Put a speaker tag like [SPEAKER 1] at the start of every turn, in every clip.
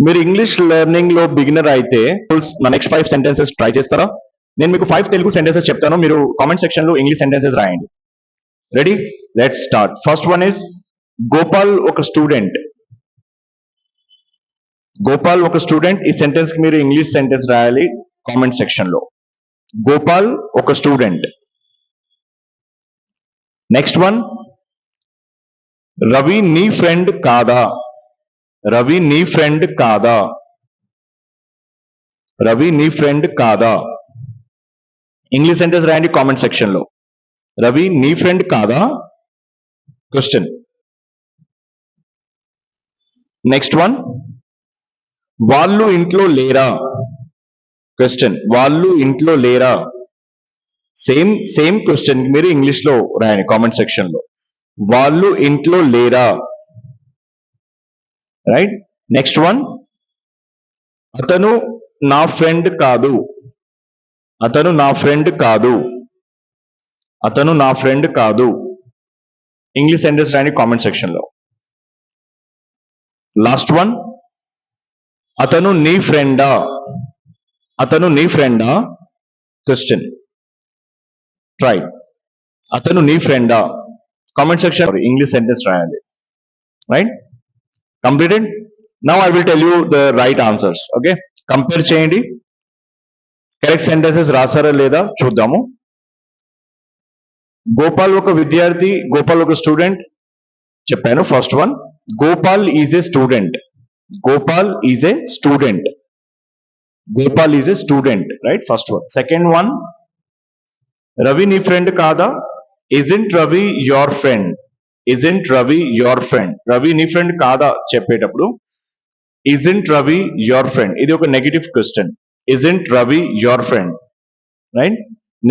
[SPEAKER 1] మీరు English learning లో beginner అయితే నా నెక్స్ట్ 5 సెంటెన్సెస్ ట్రై చేస్తారా? నేను మీకు 5 తెలుగు సెంటెన్సెస్ చెప్తాను, మీరు కామెంట్ సెక్షన్ లో ఇంగ్లీష్ సెంటెన్సెస్ రాయండి. Ready? Let's start. First one is Gopal ఒక స్టూడెంట్. గోపాల్ ఒక స్టూడెంట్. ఈ సెంటెన్స్ కి మీరు ఇంగ్లీష్ సెంటెన్స్ రాయాలి కామెంట్ సెక్షన్ లో. గోపాల్ ఒక స్టూడెంట్. నెక్స్ట్ వన్, రవి నీ ఫ్రెండ్ కాదా? రవి నీ ఫ్రెండ్ కాదా? రవి నీ ఫ్రెండ్ కాదా? ఇంగ్లీష్ సెంటెన్స్ రాయండి కామెంట్ సెక్షన్ లో. రవి నీ ఫ్రెండ్ కాదా? క్వశ్చన్. నెక్స్ట్ వన్, వాళ్ళు ఇంట్లో లేరా? క్వశ్చన్. వాళ్ళు ఇంట్లో లేరా? సేమ్ క్వశ్చన్ మీరు ఇంగ్లీష్ లో రాయండి కామెంట్ సెక్షన్ లో. వాళ్ళు ఇంట్లో లేరా? రైట్. నెక్స్ట్ వన్, అతను నా ఫ్రెండ్ కాదు. అతను నా ఫ్రెండ్ కాదు. అతను నా ఫ్రెండ్ కాదు. ఇంగ్లీష్ సెంటెన్స్ రాయండి కామెంట్ సెక్షన్ లో. లాస్ట్ వన్, అతను నీ ఫ్రెండా? అతను నీ ఫ్రెండా? క్వశ్చన్. ట్రై. అతను నీ ఫ్రెండా? కామెంట్ సెక్షన్ ఇంగ్లీష్ సెంటెన్స్ రాయాలి. Right? Completed. Now I will tell you the right answers. Okay, compare చేయండి. కరెక్ట్ సెంటెన్సెస్ రాసారా లేదా చూద్దాము. గోపాల్ ఒక విద్యార్థి, గోపాల్ ఒక స్టూడెంట్ చెప్పాను. First one, Gopal is a student. Gopal is a student. Gopal is a student. Right, first one. Second one, Ravi నీ friend కాదా? Isn't Ravi your friend? Isn't Ravi your friend? Ravi నీ ఫ్రెండ్ కాదా చెప్పేటప్పుడు ఇజంట్ రవి యువర్ ఫ్రెండ్, ఇది ఒక negative question. Isn't Ravi your friend. Right?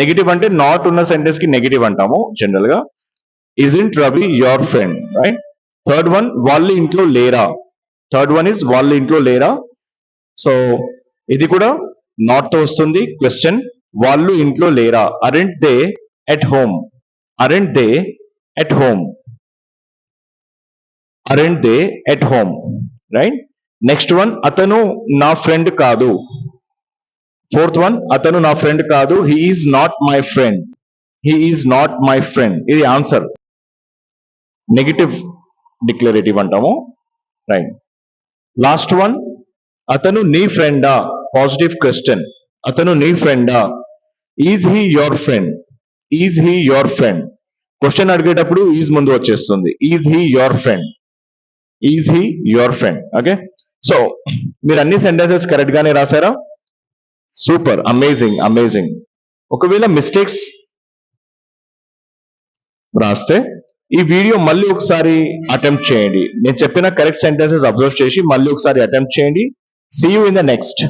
[SPEAKER 1] Negative అంటే not ఉన్న sentence కి నెగిటివ్ అంటాము జనరల్ గా. Isn't Ravi your friend. Right. Third one, వాళ్ళు ఇంట్లో లేరా? థర్డ్ వన్ ఇస్ వాళ్ళు ఇంట్లో లేరా. సో ఇది కూడా నాట్ తో వస్తుంది క్వశ్చన్. వాళ్ళు ఇంట్లో లేరా? Aren't they at home? Aren't they at home? Aren't they at home? Right. Next one, అతను నా ఫ్రెండ్ కాదు. ఫోర్త్ వన్, అతను నా ఫ్రెండ్ కాదు. He is not my friend. He is not my friend. ఇది ఆన్సర్. నెగిటివ్ డిక్లరేటివ్ అంటాము. Right. Last one, అతను నీ ఫ్రెండా? Positive question. అతను నీ ఫ్రెండా? Is he your friend? Is he your friend? Question అడిగేటప్పుడు ఈజ్ ముందు వచ్చేస్తుంది. Is he your friend? Is he your friend? Okay, so మీరు అన్ని సెంటెన్సెస్ కరెక్ట్ గానే రాశారా? Super, amazing, amazing. ఒకవేళ మిస్టేక్స్ రాస్తే ఈ వీడియో మళ్ళీ ఒకసారి అటెంప్ట్ చేయండి. నేను చెప్పిన కరెక్ట్ సెంటెన్సెస్ అబ్జర్వ్ చేసి మళ్ళీ ఒకసారి అటెంప్ట్ చేయండి. See you in the next.